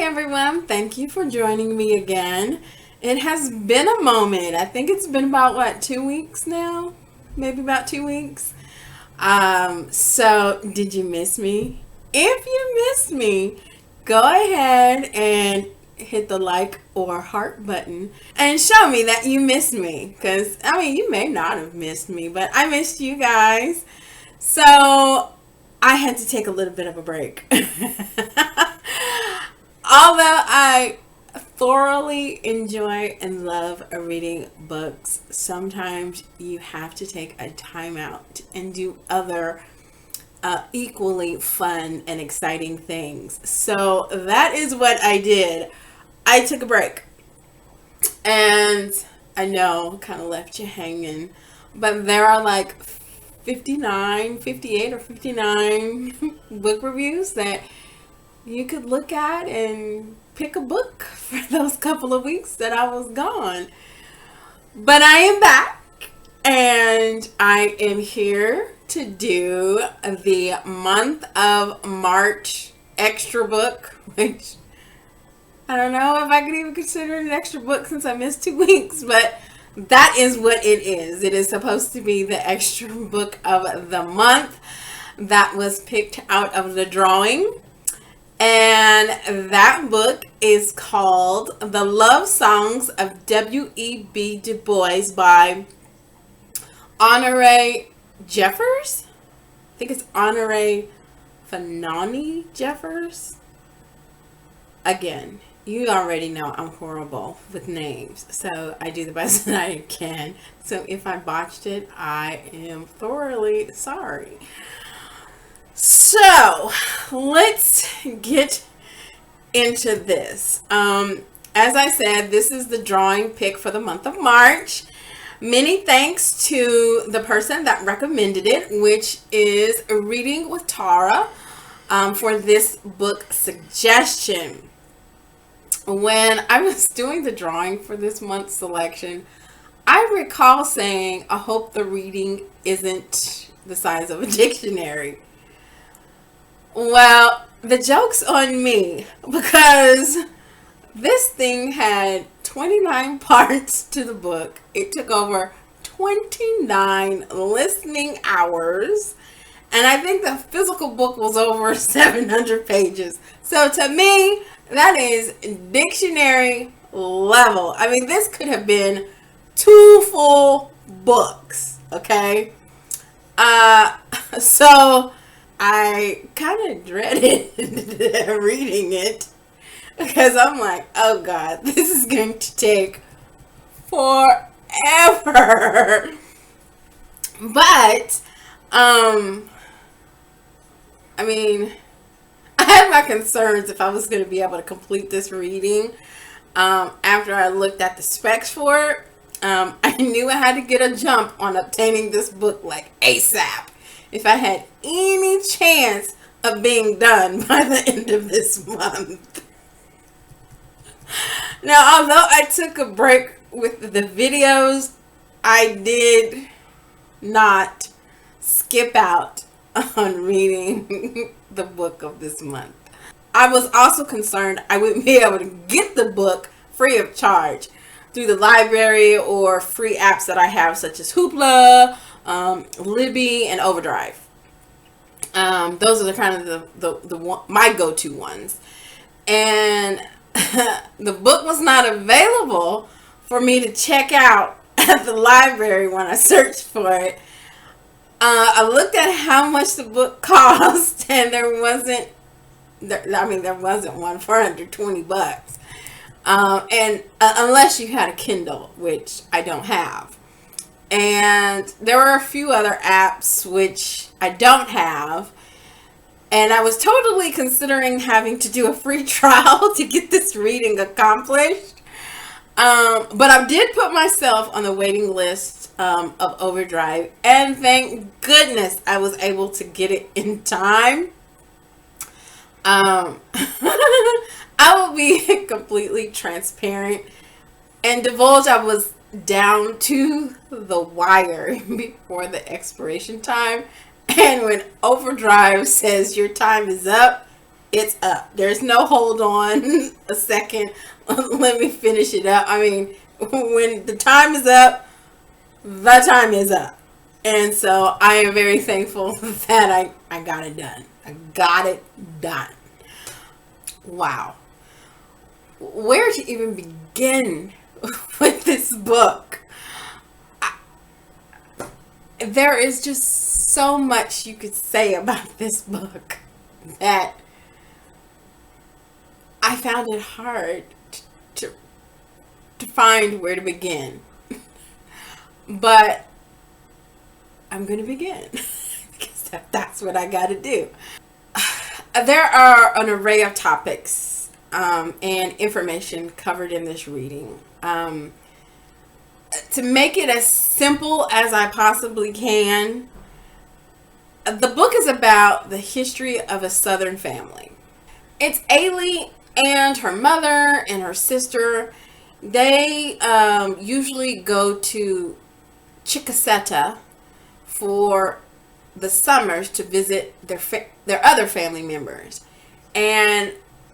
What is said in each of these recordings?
everyone. Thank you for joining me again. It has been a moment. I think it's been about 2 weeks now? Maybe about 2 weeks. So did you miss me? If you missed me, go ahead and hit the like or heart button and show me that you missed me. Because, you may not have missed me, but I missed you guys. So I had to take a little bit of a break. Although I thoroughly enjoy and love reading books, sometimes you have to take a time out and do other equally fun and exciting things. So that is what I did. I took a break. And I know, kind of left you hanging, but there are 58 or 59 book reviews that you could look at and pick a book for those couple of weeks that I was gone. But I am back and I am here to do the month of March extra book, which I don't know if I could even consider it an extra book since I missed 2 weeks, but that is what it is. It is supposed to be the extra book of the month that was picked out of the drawing. And that book is called The Love Songs of W.E.B. Du Bois by Honorée Jeffers. I think it's Honorée Fanonne Jeffers. Again, you already know I'm horrible with names, so I do the best that I can. So if I botched it, I am thoroughly sorry. So let's get into this. As I said, this is the drawing pick for the month of March. Many thanks to the person that recommended it, which is Reading with Tara, for this book suggestion. When I was doing the drawing for this month's selection, I recall saying, I hope the reading isn't the size of a dictionary. Well, the joke's on me, because this thing had 29 parts to the book. It took over 29 listening hours, and I think the physical book was over 700 pages. So to me, that is dictionary level. This could have been 2 full books, okay? So I kind of dreaded reading it because I'm like, oh God, this is going to take forever. But, I had my concerns if I was going to be able to complete this reading. After I looked at the specs for it, I knew I had to get a jump on obtaining this book ASAP if I had any chance of being done by the end of this month. Now, although I took a break with the videos, I did not skip out on reading the book of this month. I was also concerned I wouldn't be able to get the book free of charge through the library or free apps that I have, such as Hoopla, Libby, and Overdrive. Those are the kind of my go-to ones. And the book was not available for me to check out at the library when I searched for it. I looked at how much the book cost, and there wasn't one for under $20. And unless you had a Kindle, which I don't have. And there were a few other apps which I don't have. And I was totally considering having to do a free trial to get this reading accomplished. But I did put myself on the waiting list of Overdrive. And thank goodness I was able to get it in time. I will be completely transparent and divulge I was down to the wire before the expiration time. And when Overdrive says your time is up, It's up. There's no hold on a second. Let me finish it up. I mean, when the time is up, the time is up. And so I am very thankful that I got it done. I got it done. Wow. Where to even begin with this book? There is just so much you could say about this book that I found it hard to find where to begin. But I'm going to begin because that's what I got to do. There are an array of topics and information covered in this reading. To make it as simple as I possibly can, the book is about the history of a Southern family. It's Ailey and her mother and her sister. They usually go to Chickasetta for the summers to visit their other family members. And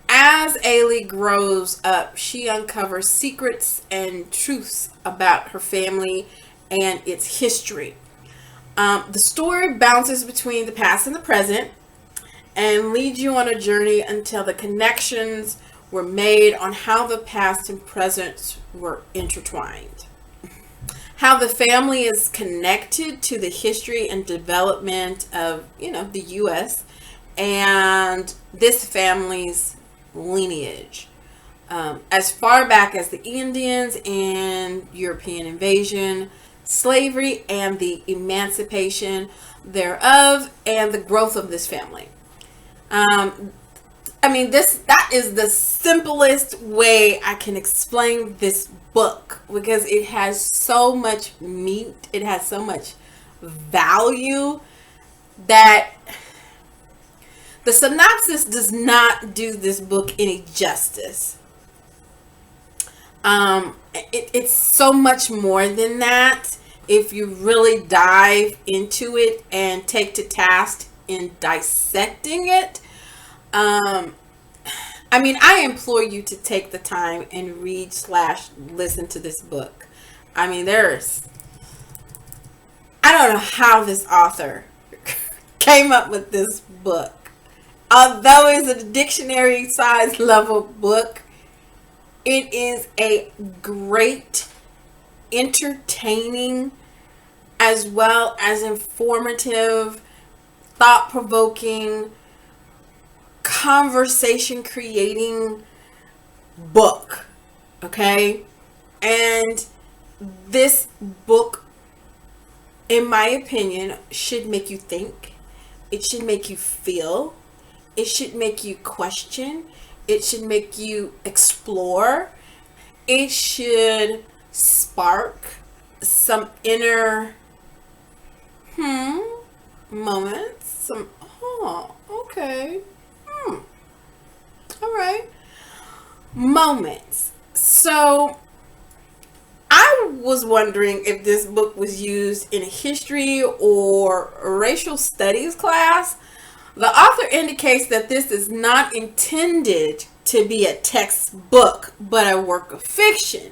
as Ailey grows up, she uncovers secrets and truths about her family and its history. The story bounces between the past and the present and leads you on a journey until the connections were made on how the past and present were intertwined. How the family is connected to the history and development of, the U.S. and this family's lineage. As far back as the Indians and European invasion, slavery and the emancipation thereof, and the growth of this family. That is the simplest way I can explain this book because it has so much meat, it has so much value that the synopsis does not do this book any justice. It's so much more than that if you really dive into it and take to task in dissecting it. I implore you to take the time and read/listen to this book. I don't know how this author came up with this book. Although it's a dictionary size level book, it is a great, entertaining, as well as informative, thought-provoking, conversation creating book. Okay? And this book, in my opinion, should make you think. It should make you feel. It should make you question. It should make you explore. It should spark some inner moments. Okay. All right. Moments. So I was wondering if this book was used in a history or racial studies class. The author indicates that this is not intended to be a textbook, but a work of fiction.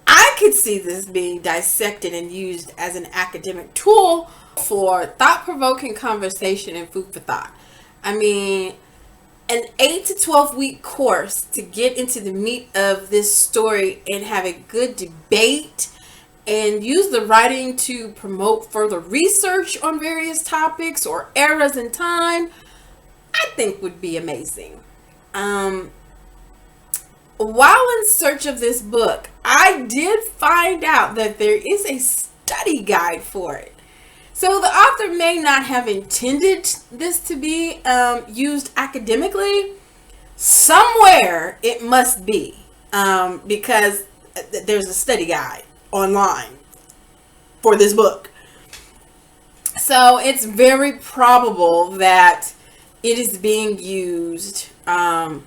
I could see this being dissected and used as an academic tool for thought-provoking conversation and food for thought. An 8 to 12 week course to get into the meat of this story and have a good debate and use the writing to promote further research on various topics or eras in time, I think would be amazing. While in search of this book, I did find out that there is a study guide for it. So the author may not have intended this to be used academically. Somewhere it must be, because there's a study guide online for this book. So it's very probable that it is being used in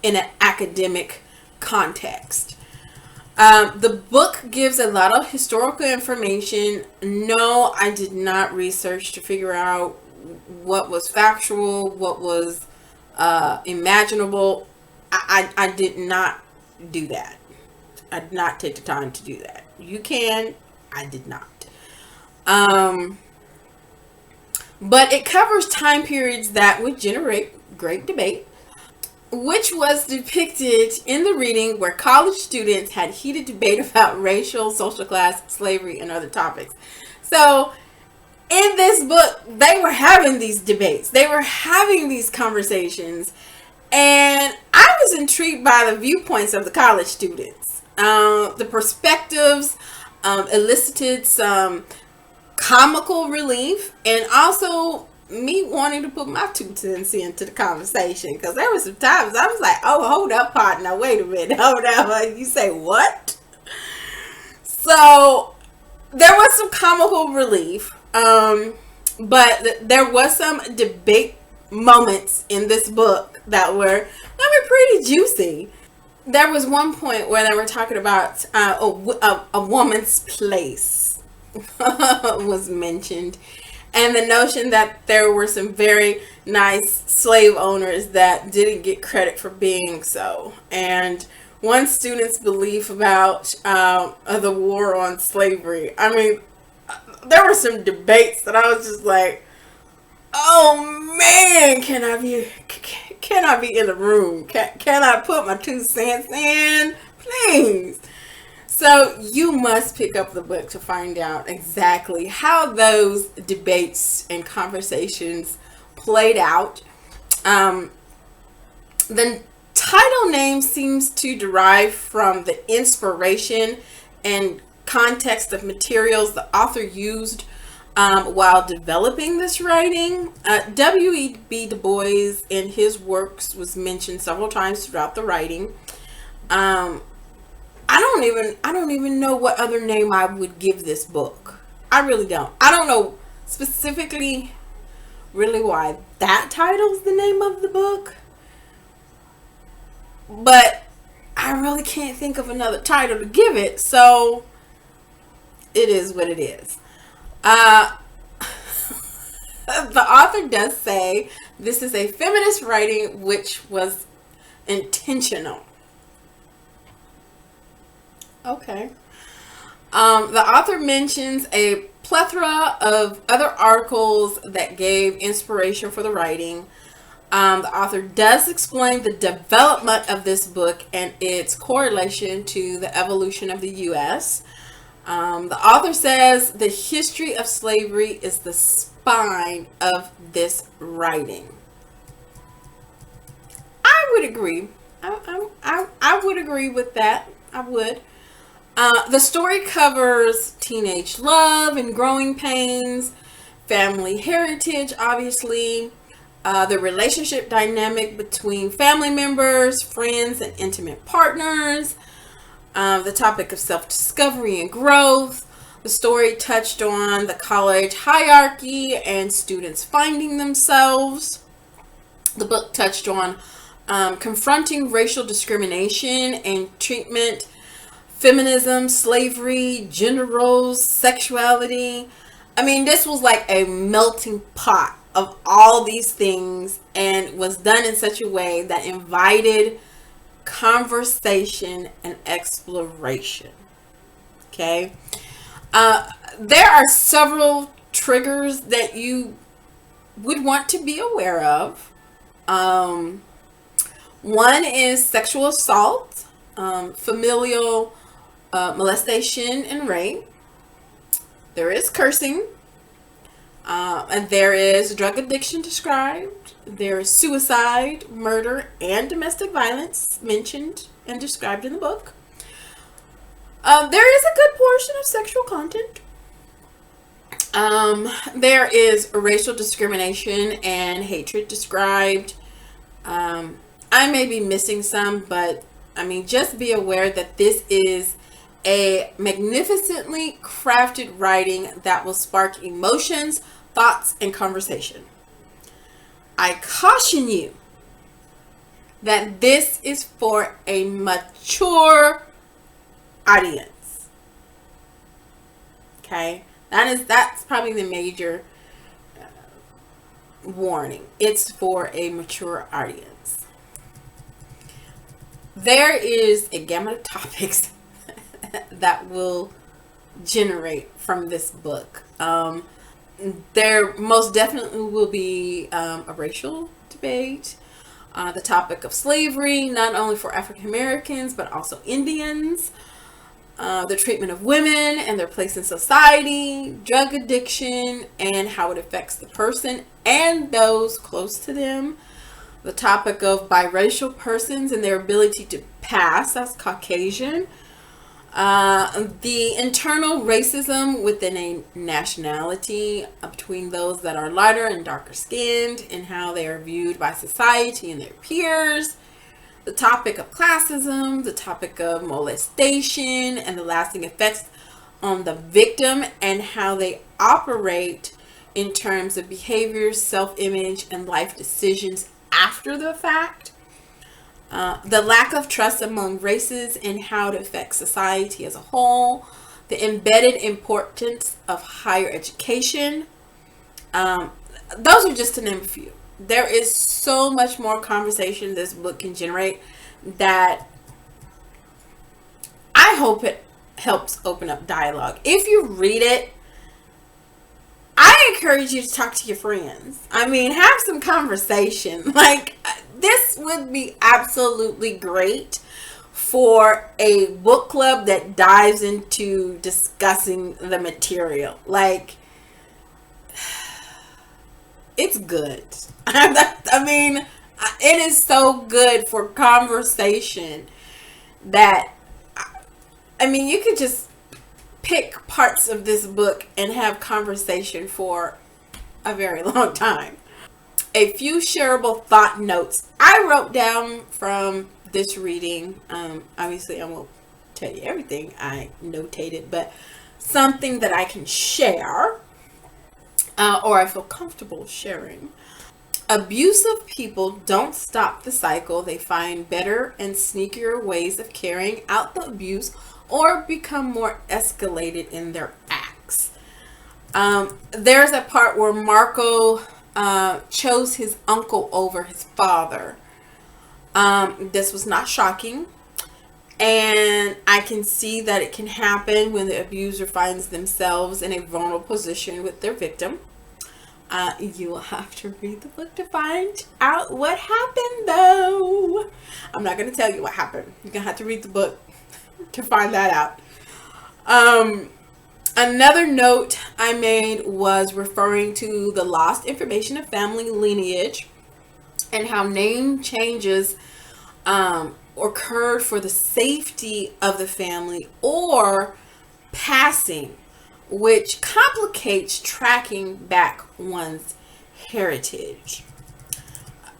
an academic context. The book gives a lot of historical information. No, I did not research to figure out what was factual, what was imaginable. I did not do that. I did not take the time to do that. You can. I did not. Um, but it covers time periods that would generate great debate, which was depicted in the reading where college students had heated debate about racial, social class, slavery, and other topics. So, in this book, they were having these debates, they were having these conversations, and I was intrigued by the viewpoints of the college students. The perspectives elicited some comical relief, and also me wanting to put my 2 cents into the conversation, because there were some times I was like, oh, hold up, partner, wait a minute, hold up, you say what? So there was some comical relief, but there was some debate moments in this book that were pretty juicy. There was one point where they were talking about a woman's place was mentioned, and the notion that there were some very nice slave owners that didn't get credit for being so, and one student's belief about the war on slavery. I mean, there were some debates that I was just like, oh man, can I be in the room? Can I put my 2 cents in, please? So you must pick up the book to find out exactly how those debates and conversations played out. The title name seems to derive from the inspiration and context of materials the author used while developing this writing. W.E.B. Du Bois in his works was mentioned several times throughout the writing. I don't even know what other name I would give this book. I really don't. I don't know specifically really why that title's the name of the book, but I really can't think of another title to give it, so it is what it is. The author does say this is a feminist writing which was intentional. Okay. The author mentions a plethora of other articles that gave inspiration for the writing. The author does explain the development of this book and its correlation to the evolution of the U.S. The author says the history of slavery is the spine of this writing. I would agree. I would agree with that. I would. The story covers teenage love and growing pains, family heritage, obviously, the relationship dynamic between family members, friends, and intimate partners, the topic of self-discovery and growth. The story touched on the college hierarchy and students finding themselves. The book touched on confronting racial discrimination and treatment, feminism, slavery, gender roles, sexuality. I mean, this was like a melting pot of all these things, and was done in such a way that invited conversation and exploration. Okay. There are several triggers that you would want to be aware of. One is sexual assault, familial molestation and rape. There is cursing, and there is drug addiction described. There is suicide, murder, and domestic violence mentioned and described in the book. There is a good portion of sexual content. There is racial discrimination and hatred described. I may be missing some, but I mean, just be aware that this is a magnificently crafted writing that will spark emotions, thoughts, and conversation. I caution you that this is for a mature audience. Okay, that's probably the major warning, it's for a mature audience. There is a gamut of topics that will generate from this book. There most definitely will be a racial debate, the topic of slavery, not only for African Americans, but also Indians, the treatment of women and their place in society, drug addiction, and how it affects the person and those close to them, the topic of biracial persons and their ability to pass as Caucasian, the internal racism within a nationality between those that are lighter and darker skinned and how they are viewed by society and their peers, the topic of classism, the topic of molestation and the lasting effects on the victim and how they operate in terms of behaviors, self-image, and life decisions after the fact. The lack of trust among races and how it affects society as a whole. The embedded importance of higher education. Those are just to name a few. There is so much more conversation this book can generate that I hope it helps open up dialogue. If you read it, I encourage you to talk to your friends. I mean, have some conversation. Like, this would be absolutely great for a book club that dives into discussing the material. Like, it's good. I mean, it is so good for conversation that, I mean, you could just pick parts of this book and have conversation for a very long time. A few shareable thought notes I wrote down from this reading. Obviously, I won't tell you everything I notated, but something that I can share or I feel comfortable sharing. Abusive people don't stop the cycle. They find better and sneakier ways of carrying out the abuse or become more escalated in their acts. There's a part where Marco chose his uncle over his father. This was not shocking. And I can see that it can happen when the abuser finds themselves in a vulnerable position with their victim. You will have to read the book to find out what happened, though. I'm not going to tell you what happened. You're going to have to read the book to find that out. Another note I made was referring to the lost information of family lineage and how name changes occurred for the safety of the family or passing, which complicates tracking back one's heritage.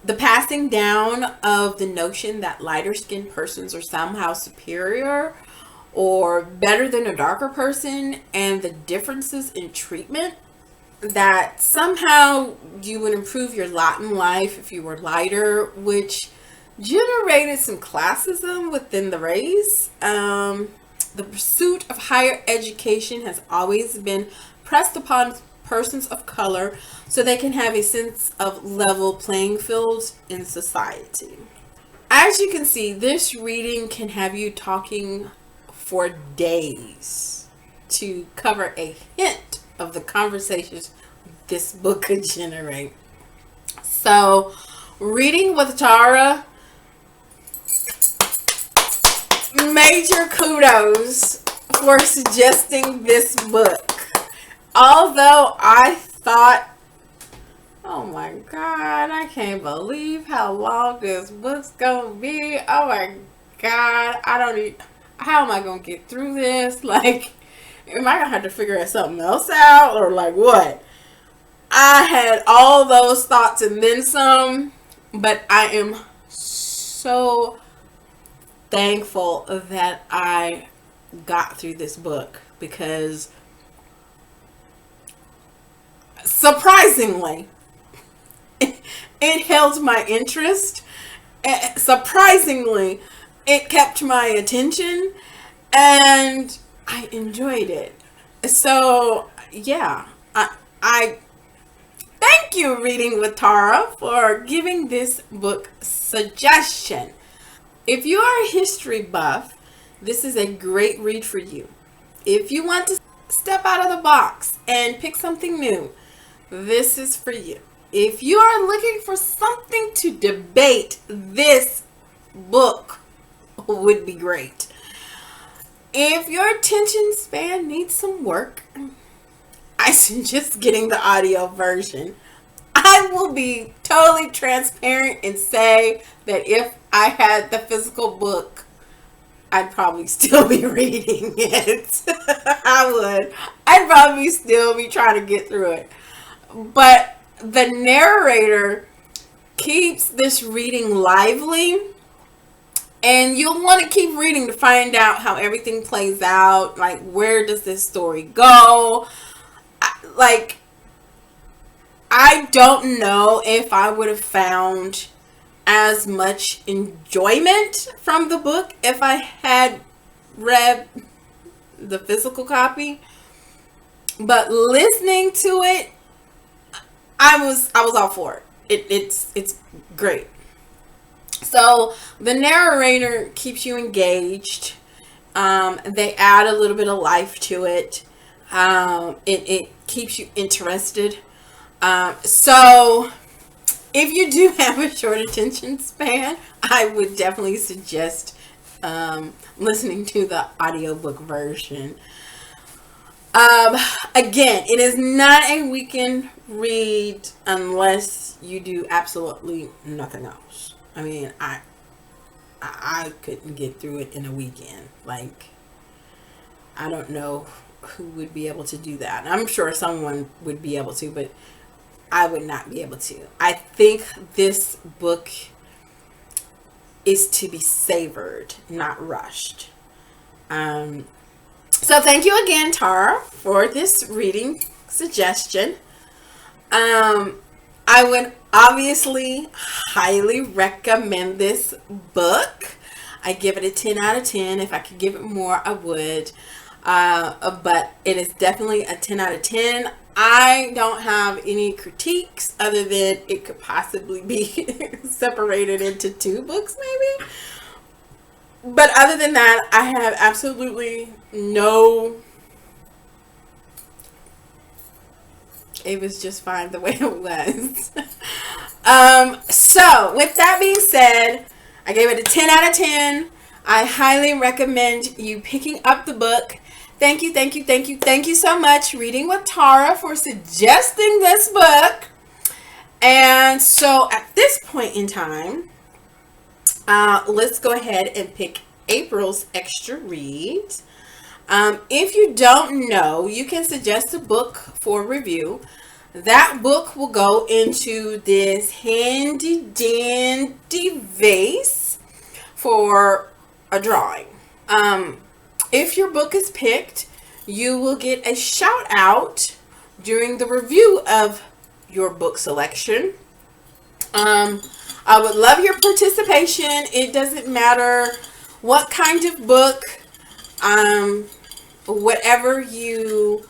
The passing down of the notion that lighter skinned persons are somehow superior or better than a darker person, and the differences in treatment, that somehow you would improve your lot in life if you were lighter, which generated some classism within the race. The pursuit of higher education has always been pressed upon persons of color so they can have a sense of level playing fields in society. As you can see, this reading can have you talking for days to cover a hint of the conversations this book could generate. So, reading with Tara, major kudos for suggesting this book. Although I thought, oh my God, I can't believe how long this book's gonna be. Oh my God, how am I gonna get through this? Like, am I gonna have to figure something else out, or like what? I had all those thoughts and then some, but I am so thankful that I got through this book, because surprisingly it held my interest. Surprisingly, it kept my attention and I enjoyed it. So yeah, I thank you, Reading with Tara, for giving this book suggestion. If you are a history buff, this is a great read for you. If you want to step out of the box and pick something new, this is for you. If you are looking for something to debate, this book would be great. If your attention span needs some work, I suggest getting the audio version. I will be totally transparent and say that if I had the physical book, I'd probably still be reading it. I would. I'd probably still be trying to get through it. But the narrator keeps this reading lively, and you'll want to keep reading to find out how everything plays out. Like, where does this story go? I don't know if I would have found as much enjoyment from the book if I had read the physical copy. But listening to it, I was all for it. It's great. So the narrator keeps you engaged. They add a little bit of life to it. It keeps you interested. So if you do have a short attention span, I would definitely suggest listening to the audiobook version. Again, it is not a weekend read unless you do absolutely nothing else. I mean, I couldn't get through it in a weekend. Like, I don't know who would be able to do that. I'm sure someone would be able to, but I would not be able to. I think this book is to be savored, not rushed. So thank you again, Tara, for this reading suggestion. I would obviously highly recommend this book. I give it a 10 out of 10. If I could give it more, I would. But it is definitely a 10 out of 10. I don't have any critiques other than it could possibly be separated into 2 books, maybe. But other than that, I have absolutely no... It was just fine the way it was. So, with that being said, I gave it a 10 out of 10. I highly recommend you picking up the book. Thank you so much, Reading with Tara, for suggesting this book. And so, at this point in time, let's go ahead and pick April's extra read. If you don't know, you can suggest a book for review. That book will go into this handy dandy vase for a drawing. If your book is picked, you will get a shout out during the review of your book selection. I would love your participation. It doesn't matter what kind of book, whatever you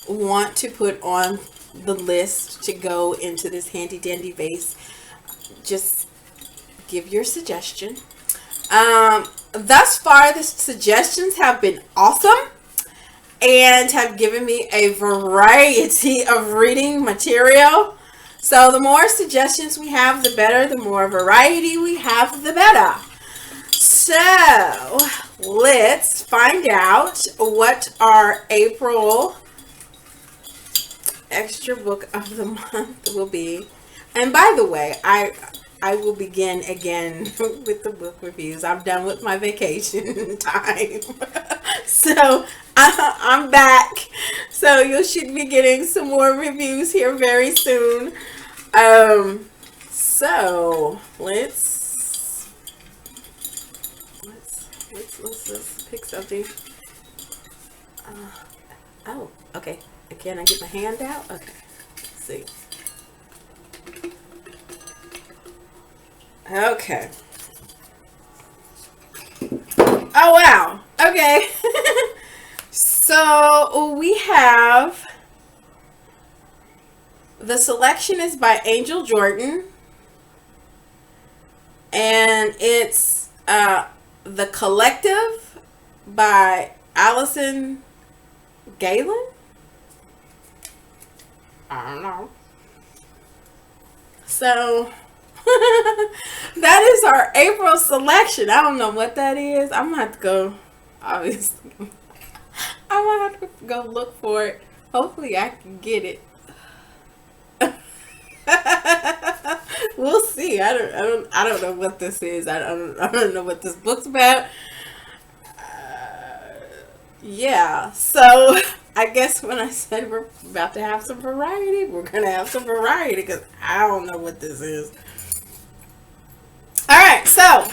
want to put on the list to go into this handy dandy vase, just give your suggestion. Thus far, the suggestions have been awesome and have given me a variety of reading material. So the more suggestions we have, the better. The more variety we have, the better. So let's find out what our April extra book of the month will be. And by the way, I will begin again with the book reviews. I'm done with my vacation time. So I'm back. So you should be getting some more reviews here very soon. So let's pick something. Oh, okay. Can I get my hand out? Okay. Let's see. Okay. Oh, wow. Okay. So we have The selection is by Angel Jordan, and it's The Collective by Allison Galen. I don't know. So that is our April selection. I don't know what that is. I'm gonna have to go. Obviously, I'm gonna have to go look for it. Hopefully, I can get it. We'll see. I don't know what this is. I don't know what this book's about. Yeah. So I guess when I said we're about to have some variety, we're gonna have some variety because I don't know what this is. All right. So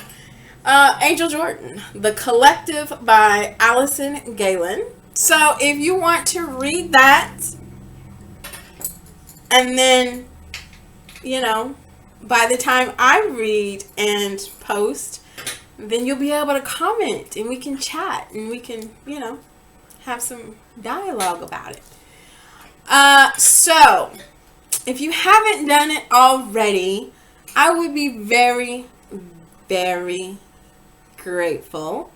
Angel Jordan, The Collective by Allison Galen. So if you want to read that, and then, you know, by the time I read and post, then you'll be able to comment and we can chat and we can, you know, have some dialogue about it. So if you haven't done it already, I would be very, very grateful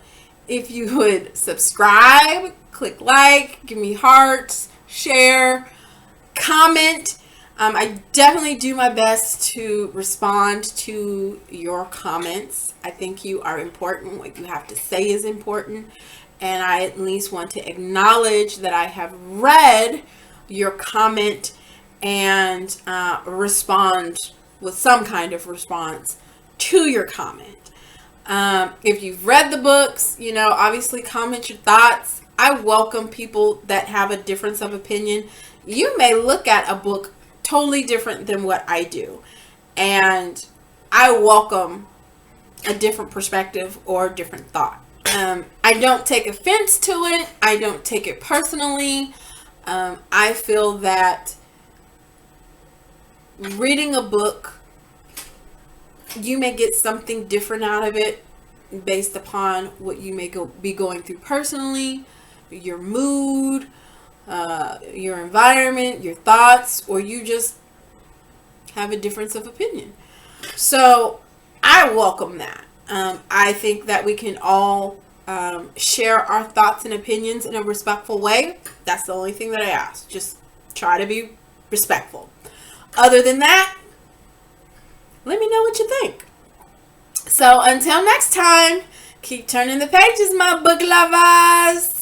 if you would subscribe, click like, give me hearts, share, comment. I definitely do my best to respond to your comments. I think you are important. What you have to say is important. And I at least want to acknowledge that I have read your comment and respond with some kind of response to your comment. If you've read the books, you know, obviously comment your thoughts. I welcome people that have a difference of opinion. You may look at a book totally different than what I do, and I welcome a different perspective or different thought. I don't take offense to it. I don't take it personally. I feel that reading a book, you may get something different out of it based upon what you may be going through personally, your mood, your environment, your thoughts, or you just have a difference of opinion. So I welcome that. I think that we can all share our thoughts and opinions in a respectful way. That's the only thing that I ask. Just try to be respectful. Other than that, let me know what you think. So until next time, keep turning the pages, my book lovers.